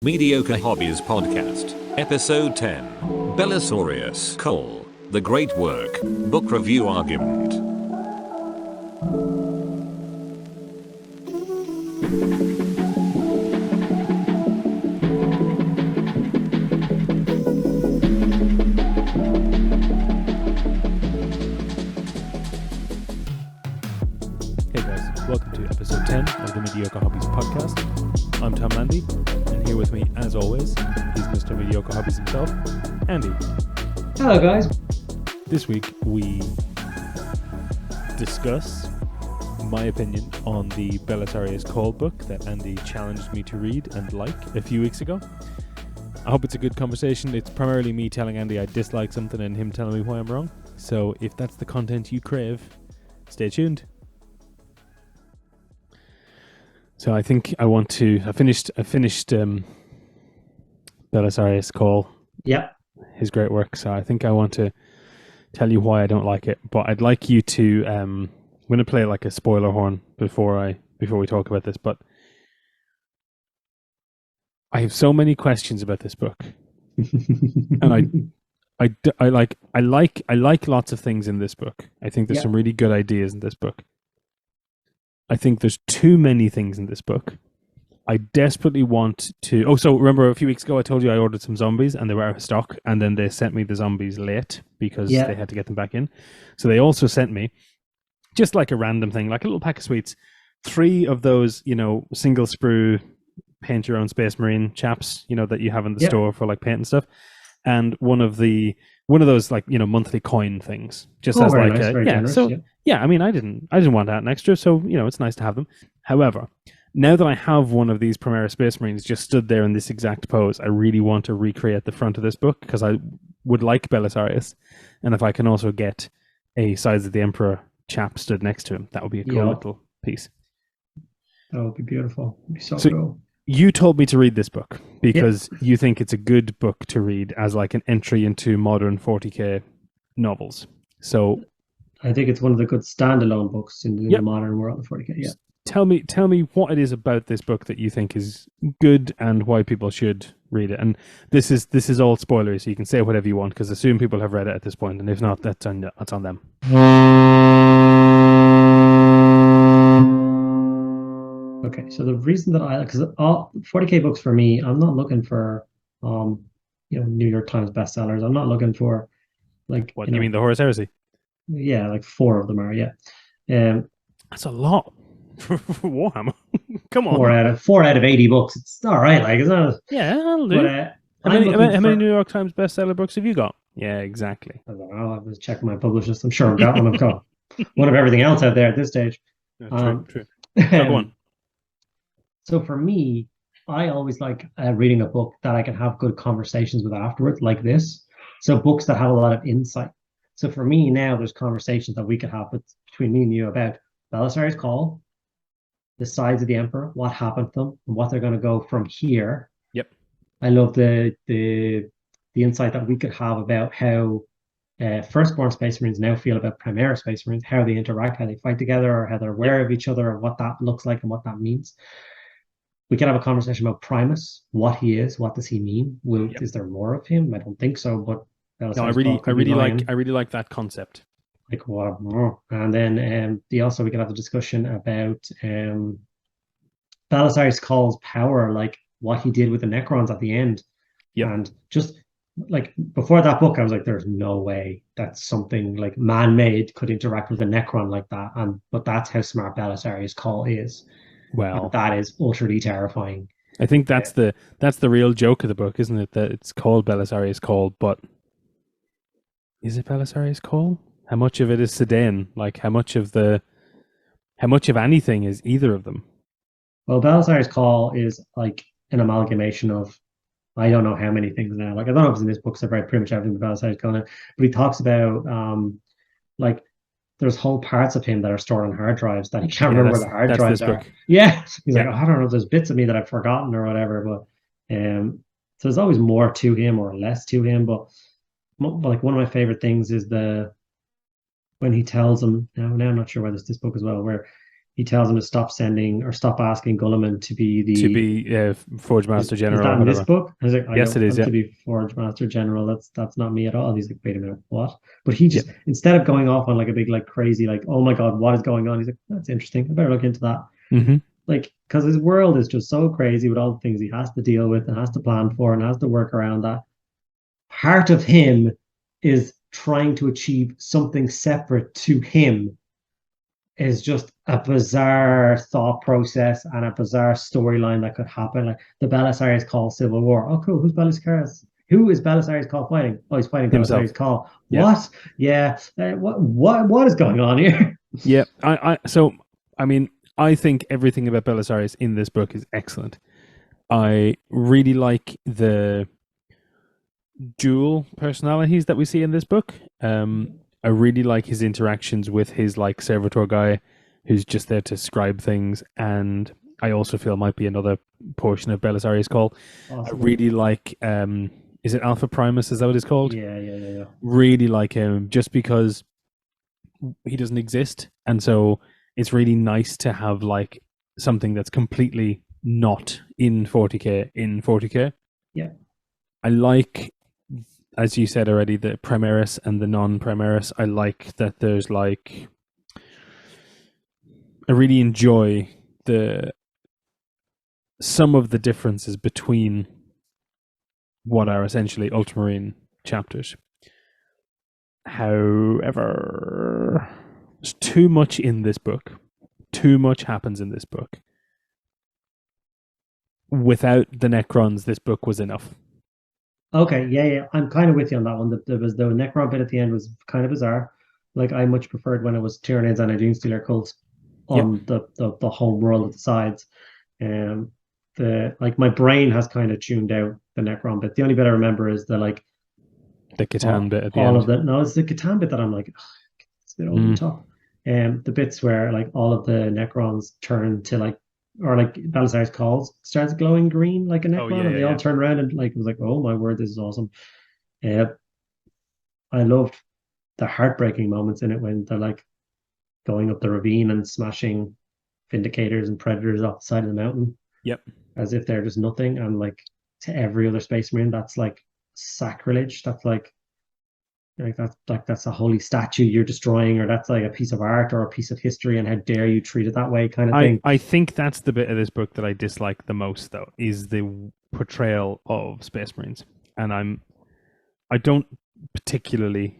Mediocre Hobbies Podcast, Episode 10, Belisarius Cole, The Great Work, Book Review Argument. Hey guys, welcome to episode 10 of the Mediocre Hobbies podcast. I'm Tom Landy, and here with me, as always, is Mr. Mediocre Hobbies himself, Andy. Hello guys. This week we discuss my opinion on the Belisarius Cole book that Andy challenged me to read and like a few weeks ago. I hope it's a good conversation. It's primarily me telling Andy I dislike something and him telling me why I'm wrong. So if that's the content you crave, stay tuned. So I think I finished Belisarius Cole. Yep. His great work. So I think I want to tell you why I don't like it. But I'd like you to I'm going to play like a spoiler horn before we talk about this, but I have so many questions about this book. And I like lots of things in this book. I think there's some really good ideas in this book. I think there's too many things in this book. I desperately want to... Oh, so remember a few weeks ago I told you I ordered some zombies and they were out of stock, and then they sent me the zombies late because they had to get them back in. So they also sent me, just like a random thing, like a little pack of sweets, 3 of those, single sprue paint your own Space Marine chaps, that you have in the store for like paint and stuff. And one of those like, monthly coin things. Just as like nice, generous, I mean, I didn't want that an extra, so it's nice to have them. However, now that I have one of these Primera Space Marines just stood there in this exact pose, I really want to recreate the front of this book because I would like Belisarius, and if I can also get a Sides of the Emperor chap stood next to him, that would be a cool little piece. That would be beautiful. It'd be so cool. You told me to read this book because you think it's a good book to read as like an entry into modern 40k novels. So I think it's one of the good standalone books in the modern world of 40k. Yeah. Tell me what it is about this book that you think is good and why people should read it. And this is all spoilery, so you can say whatever you want because I assume people have read it at this point, and if not, that's on them. Okay, so the reason that because all 40k books for me, I'm not looking for New York Times bestsellers. I'm not looking for like what you mean the Horus Heresy? Yeah, like 4 of them are That's a lot for Warhammer. Come on, 4 out of 80 books. It's all right, like it's not. Yeah, that'll do. But, how many New York Times bestseller books have you got? Yeah, exactly. I don't know. I was checking my publishers. I'm sure I've got one. I've got one of everything else out there at this stage. True. Go on. So for me, I always like reading a book that I can have good conversations with afterwards, like this. So books that have a lot of insight. So for me now, there's conversations that we could have between me and you about Belisarius Cole, the Sides of the Emperor, what happened to them, and what they're going to go from here. Yep. I love the insight that we could have about how Firstborn Space Marines now feel about Primera Space Marines, how they interact, how they fight together, or how they're aware of each other, or what that looks like and what that means. We can have a conversation about Primus, what he is, what does he mean? Is there more of him? I don't think so, but I really like that concept. Like what? And then we can have a discussion about Belisarius Cole's power, like what he did with the Necrons at the end. Yep. And just like before that book, I was like, there's no way that something like man-made could interact with a Necron like that. But that's how smart Belisarius Cole is. Well, and that is utterly terrifying. I think that's the real joke of the book, isn't it? That it's called Belisarius Cole, but is it Belisarius Cole? How much of it is Sedan? Like how much of anything is either of them? Well, Belisarius Cole is like an amalgamation of I don't know how many things now. Like I don't know if it's in this book, so pretty much everything about Belisarius Cole, but he talks about like there's whole parts of him that are stored on hard drives that he can't remember where the hard drives are. Yeah. He's like, I don't know, there's bits of me that I've forgotten or whatever, but so there's always more to him or less to him. But like one of my favorite things is when he tells him, now I'm not sure whether it's this book as well, where he tells him to stop sending or stop asking Gulliman to be To the be Forge Master is General that or in this whatever. book? I was like, I Yes, don't it is. want Yeah. to be Forge Master General. That's not me at all. He's like, wait a minute, what? But he Yeah. just instead of going off on like a big like crazy like, oh my god, what is going on? He's like, that's interesting. I better look into that. Mm-hmm. Like, because his world is just so crazy with all the things he has to deal with and has to plan for and has to work around that. Part of him is trying to achieve something separate to him is just a bizarre thought process and a bizarre storyline that could happen. Like the Belisarius Call Civil War. Oh, cool. Who's Belisarius? Who is Belisarius Call fighting? Oh, he's fighting Himself. Belisarius Call. Yeah. What? Yeah. What is going on here? Yeah. I mean, I think everything about Belisarius in this book is excellent. I really like the dual personalities that we see in this book. I really like his interactions with his like servitor guy who's just there to scribe things, and I also feel might be another portion of Belisarius Call. Awesome. I really like is it Alpha Primus, is that what it's called? Yeah. Really like him just because he doesn't exist, and so it's really nice to have like something that's completely not in 40k in 40k. Yeah. I like, as you said already, the Primaris and the non-Primaris. I like that there's like, I really enjoy some of the differences between what are essentially Ultramarine chapters. However, there's too much in this book. Too much happens in this book. Without the Necrons, this book was enough. Okay, yeah. I'm kind of with you on that one. There was the Necron bit at the end was kind of bizarre. Like I much preferred when it was Tyranids and a Doomstealer cult on the home world at the sides. The like my brain has kind of tuned out the Necron bit. The only bit I remember is the like The Catan bit at the all end. of the no, it's the Catan bit that I'm like, it's a bit over the top. The bits where like all of the Necrons turn to like or like Belisarius Calls starts glowing green like a Necron, and they all turn around and like it was like, oh my word, this is awesome. I loved the heartbreaking moments in it when they're like going up the ravine and smashing Vindicators and Predators off the side of the mountain. Yep. As if they're just nothing, and like to every other Space Marine, that's like sacrilege. That's like that's a holy statue you're destroying, or that's like a piece of art or a piece of history, and how dare you treat it that way, kind of thing. I think that's the bit of this book that I dislike the most, though, is the portrayal of Space Marines, and I don't particularly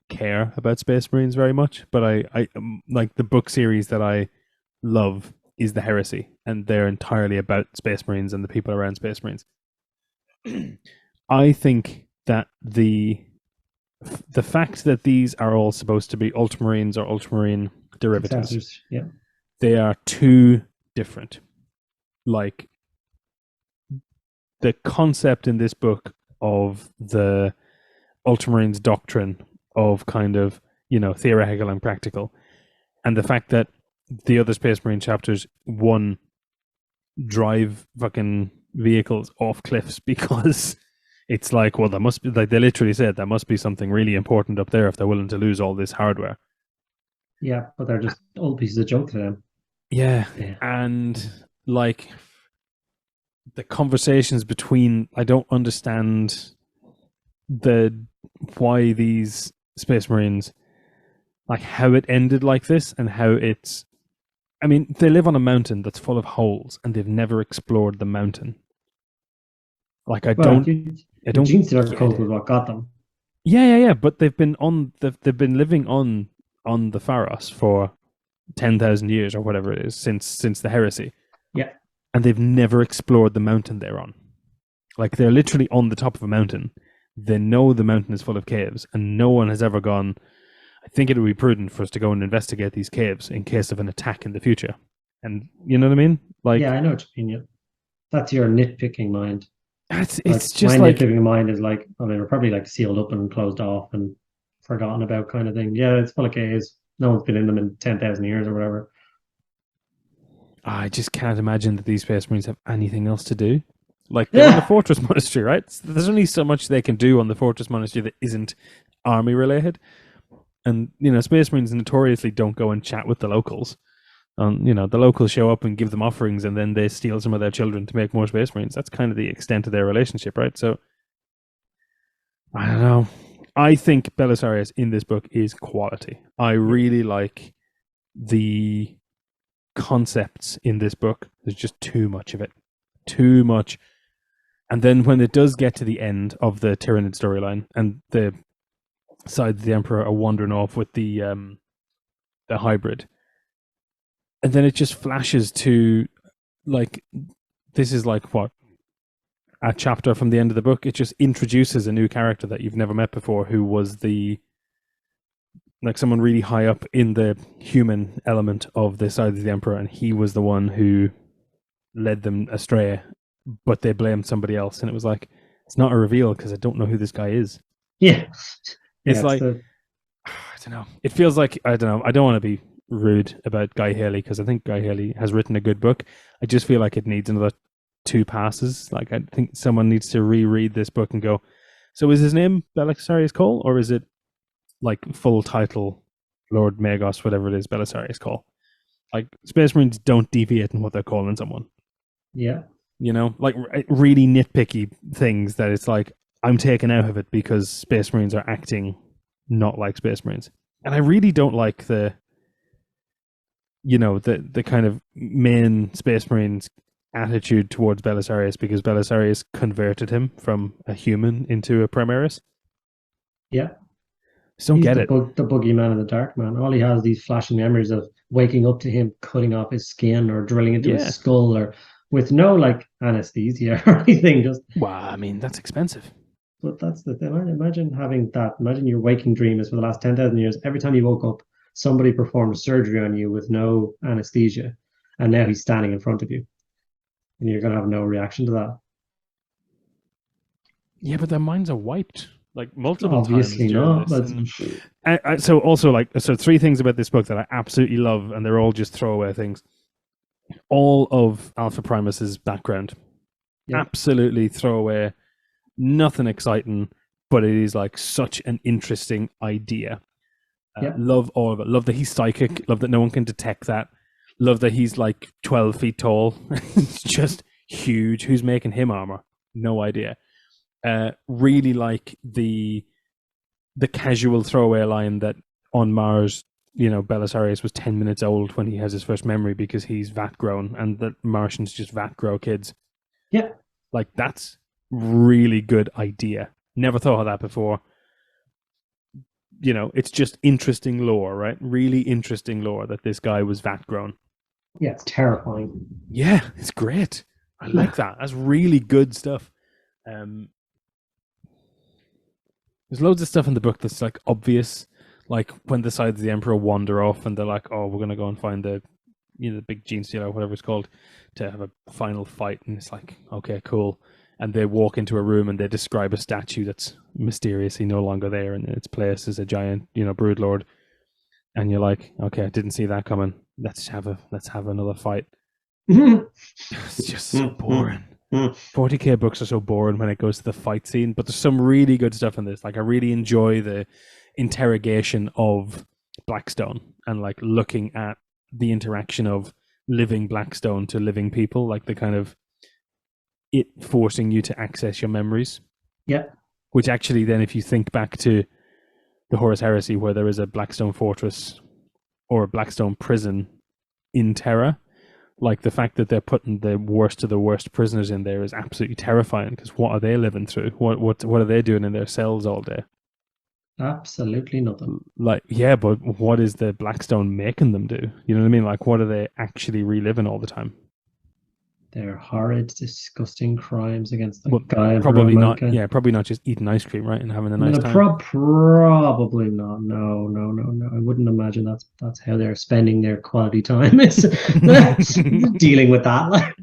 care about Space Marines very much, but I like the book series that I love is the Heresy, and they're entirely about Space Marines and the people around Space Marines. I think that the fact that these are all supposed to be Ultramarines or Ultramarine derivatives, they are too different. Like the concept in this book of the Ultramarines doctrine of kind of, you know, theoretical and practical, and the fact that the other Space Marine chapters, one, drive fucking vehicles off cliffs because it's like, well, there must be, like they literally said, there must be something really important up there if they're willing to lose all this hardware. Yeah, but they're just old pieces of junk to them. Yeah. And like the conversations between, I don't understand why these Space Marines, like how it ended like this and how it's, I mean, they live on a mountain that's full of holes and they've never explored the mountain. Like I don't Genestealer code was what got them. Yeah. But they've been living on the Pharos for 10,000 years or whatever it is since the Heresy. Yeah. And they've never explored the mountain they're on. Like they're literally on the top of a mountain. They know the mountain is full of caves, and no one has ever gone, I think it would be prudent for us to go and investigate these caves in case of an attack in the future. And you know what I mean? Like, yeah, I know what you mean. Yeah. That's your nitpicking mind. It's like, just my like nitpicking mind is like, I mean, we're probably like sealed up and closed off and forgotten about kind of thing. Yeah, it's full of caves. No one's been in them in 10,000 years or whatever. I just can't imagine that these Space Marines have anything else to do. Like, they're on the Fortress Monastery, right? There's only so much they can do on the Fortress Monastery that isn't army related. And, you know, Space Marines notoriously don't go and chat with the locals. The locals show up and give them offerings, and then they steal some of their children to make more Space Marines. That's kind of the extent of their relationship, right? So I don't know. I think Belisarius in this book is quality. I really like the concepts in this book. There's just too much of it. Too much. And then when it does get to the end of the Tyranid storyline, and the Sides of the Emperor are wandering off with the hybrid, and then it just flashes to, like, this is like what, a chapter from the end of the book. It just introduces a new character that you've never met before, who was someone really high up in the human element of the Sides of the Emperor, and he was the one who led them astray, but they blamed somebody else. And it was like, it's not a reveal because I don't know who this guy is. Yeah. It's like, I don't know. It feels like, I don't know. I don't want to be rude about Guy Haley, because I think Guy Haley has written a good book. I just feel like it needs another 2 passes. Like, I think someone needs to reread this book and go, so is his name Belisarius Cole, or is it like full title Lord Magos, whatever it is, Belisarius Cole? Like, Space Marines don't deviate in what they're calling someone. Yeah. Like really nitpicky things that it's like, I'm taken out of it because Space Marines are acting not like Space Marines. And I really don't like the kind of main Space Marines attitude towards Belisarius, because Belisarius converted him from a human into a Primaris. Yeah. Just don't get it. The boogeyman in the dark, man. All he has these flashing memories of waking up to him cutting off his skin or drilling into his skull, or with no like anesthesia or anything. Just, well, I mean, that's expensive. But that's the thing. Imagine having that. Imagine your waking dream is for the last 10,000 years. Every time you woke up, somebody performed surgery on you with no anesthesia, and now he's standing in front of you, and you're going to have no reaction to that. Yeah, but their minds are wiped like multiple Obviously times. Obviously not. So also, so 3 things about this book that I absolutely love, and they're all just throwaway things. All of Alpha Primus's background, absolutely throwaway. Nothing exciting, but it is like such an interesting idea. Love all of it. Love that he's psychic. Love that no one can detect that. Love that he's like 12 feet tall. It's just huge. Who's making him armor? No idea. Really like the casual throwaway line that on Mars, Belisarius was 10 minutes old when he has his first memory because he's vat grown, and that Martians just vat grow kids. Yeah. Like, that's really good idea. Never thought of that before. It's just interesting lore, right? Really interesting lore that this guy was vat grown. Yeah, it's terrifying. Yeah, it's great. I like that. That's really good stuff. There's loads of stuff in the book that's like obvious, like when the Sides of the Emperor wander off and they're like, oh, we're gonna go and find the big gene stealer or whatever it's called to have a final fight, and it's like, okay, cool. And they walk into a room and they describe a statue that's mysteriously no longer there, and in its place is a giant, broodlord. And you're like, okay, I didn't see that coming. Let's have another fight. It's just so boring. 40k books are so boring when it goes to the fight scene, but there's some really good stuff in this. Like, I really enjoy the interrogation of Blackstone and like looking at the interaction of living Blackstone to living people, like the kind of it forcing you to access your memories. Yeah. Which actually then, if you think back to the Horus Heresy, where there is a Blackstone fortress or a Blackstone prison in Terra, like the fact that they're putting the worst of the worst prisoners in there is absolutely terrifying, because what are they living through? What are they doing in their cells all day? Absolutely nothing. Like, yeah, but what is the Blackstone making them do? You know what I mean? Like, what are they actually reliving all the time? They're horrid, disgusting crimes against the guy. Probably not. Yeah, probably not just eating ice cream, right, and having a nice time. Probably not. No. I wouldn't imagine that's how they're spending their quality time. Is dealing with that.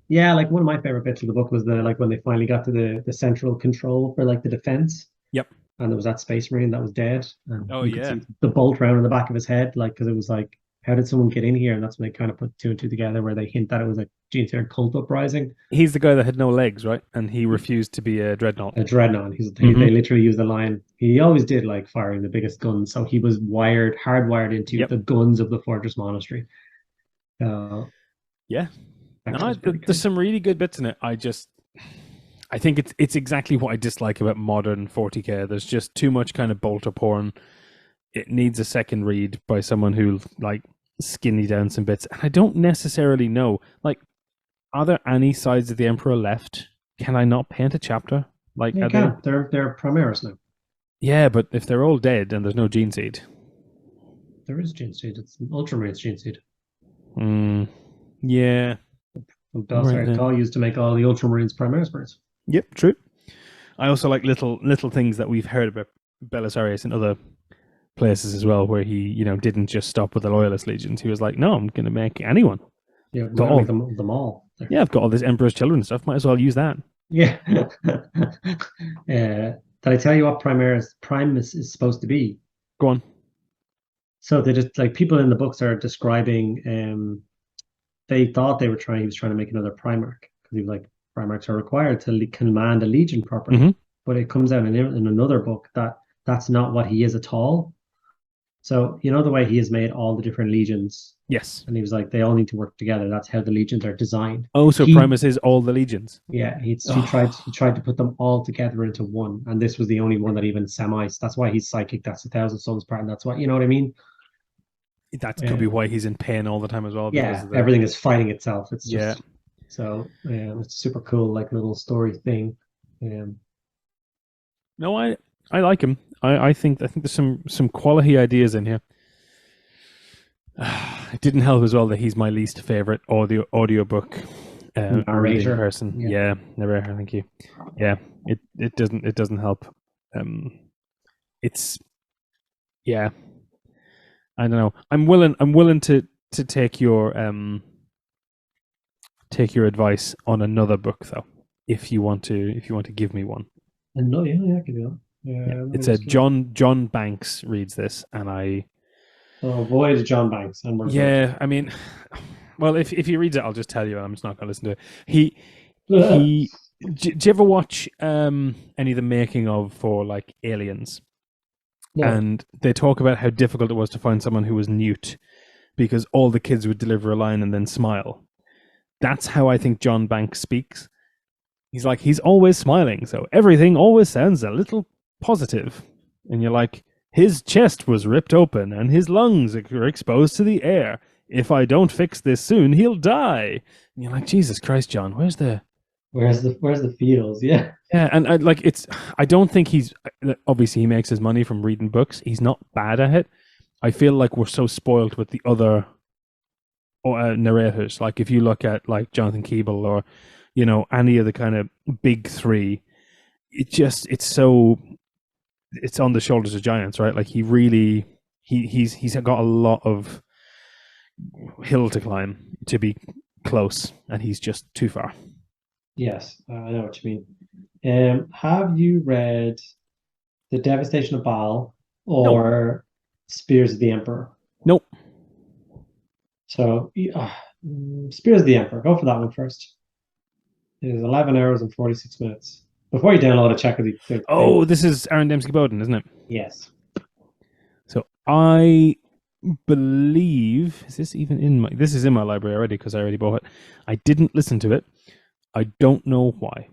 Yeah, like one of my favorite bits of the book was when they finally got to the central control for like the defense. Yep. And there was that Space Marine that was dead. And you could see the bolt round in the back of his head, like, because it was like, how did someone get in here? And that's when they kind of put 2 and 2 together, where they hint that it was a Gene Steeler Cult Uprising. He's the guy that had no legs, right? And he refused to be a dreadnought. A dreadnought. They literally used the line. He always did like firing the biggest guns, so he was hardwired into the guns of the Fortress Monastery. Yeah, no, Cool. there's some really good bits in it. I think it's exactly what I dislike about modern 40k. There's just too much kind of bolter porn. It needs a second read by someone who like skinny down some bits. And I don't necessarily know, like, are there any sides of the Emperor left? Can I not paint a chapter? Like, you can. They're Primaris now. Yeah, but if they're all dead and there's no Gene Seed. There is Gene Seed. It's an Ultramarines Gene Seed. Yeah. Belisarius Cawl used to make all the Ultramarines Primaris birds. Yep, true. I also like little things that we've heard about Belisarius in other places as well, where he, didn't just stop with the Loyalist legions. He was like, no, I'm going to make anyone. Yeah, make them all. Yeah, I've got all this Emperor's Children stuff. Might as well use that. Yeah. Did I tell you what Primus is supposed to be? Go on. So they just like people in the books are describing. They thought he was trying to make another Primarch because he was like, Primarchs are required to command a legion properly. But it comes out in another book that that's not what he is at all. So the way he has made all the different legions. Yes. And he was like, they all need to work together. That's how the legions are designed. Oh, so Primus is all the legions. Yeah, he tried to put them all together into one, and this was the only one that even semis. That's why he's psychic. That's the Thousand Suns part, and that's why what I mean. That could be why he's in pain all the time as well. Yeah, everything is fighting itself. It's just so it's a super cool like little story thing. No, I like him. I think there's some quality ideas in here. It didn't help as well that he's my least favorite audiobook narrator person. Yeah, narrator. Thank you. Yeah, it doesn't help. It's I don't know. I'm willing to take your advice on another book though, if you want to give me one. No, I can do that. It said John Banks reads this, and I avoid John Banks. I mean, well, if he reads it, I'll just tell you, and I'm just not going to listen to it. Do you ever watch any of the making of for like Aliens? No. And they talk about how difficult it was to find someone who was Newt, because all the kids would deliver a line and then smile. That's how I think John Banks speaks. He's always smiling, so everything always sounds a little positive. And you're like, his chest was ripped open and his lungs are exposed to the air. If I don't fix this soon, he'll die. And you're like, Jesus Christ, John, where's the feels? Yeah. Yeah, and I don't think obviously he makes his money from reading books. He's not bad at it. I feel like we're so spoiled with the other narrators. Like if you look at like Jonathan Keeble or any of the kind of big three, it's on the shoulders of giants, right? Like he's got a lot of hill to climb to be close, and he's just too far. Yes, I know what you mean. Have you read The Devastation of Baal or Spears of the Emperor? Nope. So, Spears of the Emperor, go for that one first. It is 11 hours and 46 minutes. Before you download it, check it. This is Aaron Dembski-Bowden, isn't it? Yes. So I believe this is in my library already because I already bought it. I didn't listen to it. I don't know why.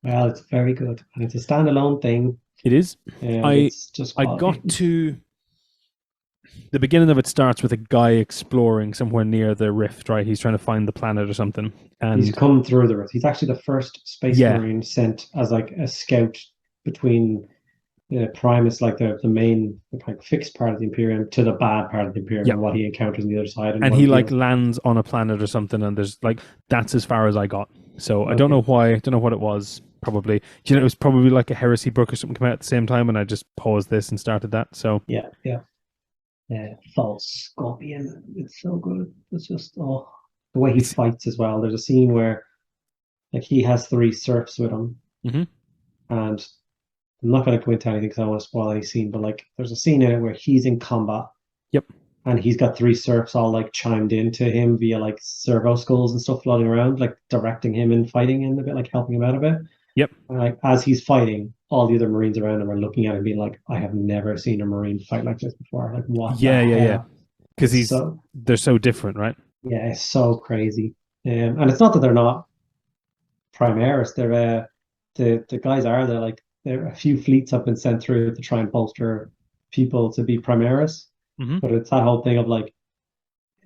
Well, it's very good, and it's a standalone thing. It is. I got to the beginning of it. Starts with a guy exploring somewhere near the rift. Right, he's trying to find the planet or something. And he's come through the rift. He's actually the first space marine sent as like a scout between Primus, like the main like fixed part of the Imperium, to the bad part of the Imperium, and what he encounters on the other side. And he like lands on a planet or something, and there's like that's as far as I got. So I don't know why. I don't know what it was. Probably, it was probably like a heresy book or something came out at the same time, and I just paused this and started that. So yeah. False Scorpion. It's so good. It's just the way he fights as well. There's a scene where like he has 3 serfs with him, and I'm not going to go into anything because I don't want to spoil any scene. But like, there's a scene in it where he's in combat. Yep. and he's got three serfs all like chimed into him via like servo skulls and stuff floating around, like directing him in fighting and a bit, like helping him out a bit. Yep. And like as he's fighting, all the other Marines around him are looking at him being like, I have never seen a Marine fight like this before. Like what? Yeah. Because they're so different, right? Yeah, it's so crazy. And it's not that they're not Primaris. They're the guys are there. A few fleets have been sent through to try and bolster people to be Primaris, but it's that whole thing of like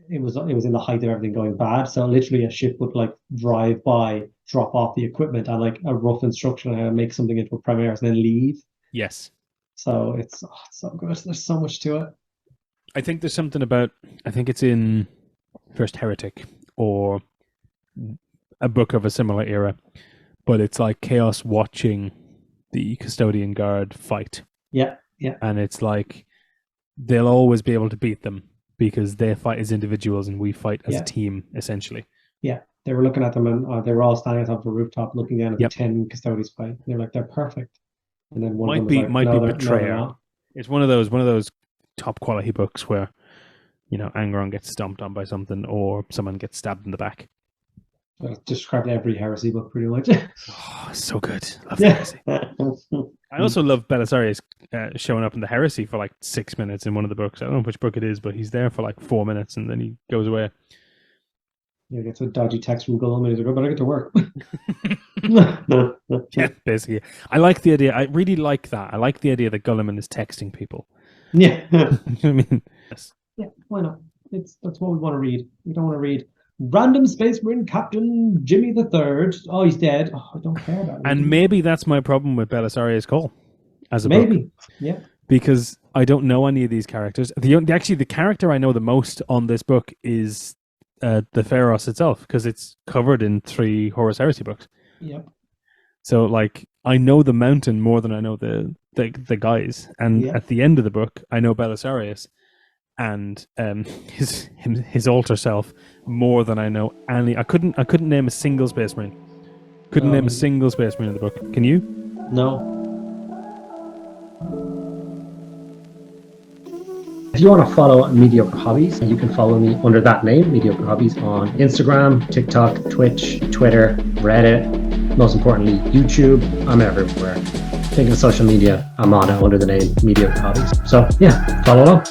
it was in the height of everything going bad. So literally, a ship would like drive by, drop off the equipment, and like a rough instruction on how to make something into a Primaris, and then leave. Yes. So it's so good. There's so much to it. I think there's something about. I think it's in First Heretic or a book of a similar era, but it's like Chaos watching the Custodian Guard fight. Yeah. And it's like they'll always be able to beat them because they fight as individuals and we fight as a team, essentially. Yeah, they were looking at them and they were all standing on top of a rooftop looking down at the 10 Custodians fight. They're like, they're perfect. And then one might be Betrayer. It's one of those top quality books where, you know, Angron gets stomped on by something or someone gets stabbed in the back. Described every heresy book pretty much. Oh, so good. Love heresy. I also love Belisarius showing up in the heresy for like 6 minutes in one of the books. I don't know which book it is, but he's there for like 4 minutes and then he goes away. Yeah, gets a dodgy text from Gollum and he's like, oh, but I get to work. Yeah, basically. I like the idea. I really like that. I like the idea that Guilliman is texting people. Yeah. You know what I mean? Yes. Yeah, why not? That's what we want to read. We don't want to read Random Space Marine Captain Jimmy the Third. Oh, he's dead. Oh, I don't care about him. And maybe that's my problem with Belisarius Cole as a maybe. book. Yeah. Because I don't know any of these characters. The character I know the most on this book is the Pharos itself, because it's covered in 3 Horus Heresy books. Yep. So, like, I know the mountain more than I know the guys. And at the end of the book, I know Belisarius and his alter self more than I know any. I couldn't name a single Space Marine. Name a single Space Marine in the book. Can you? No. If you want to follow Mediocre Hobbies, you can follow me under that name, Mediocre Hobbies, on Instagram, TikTok, Twitch, Twitter, Reddit, most importantly, YouTube. I'm everywhere. Think of social media, I'm on it under the name Mediocre Hobbies. So yeah, follow along.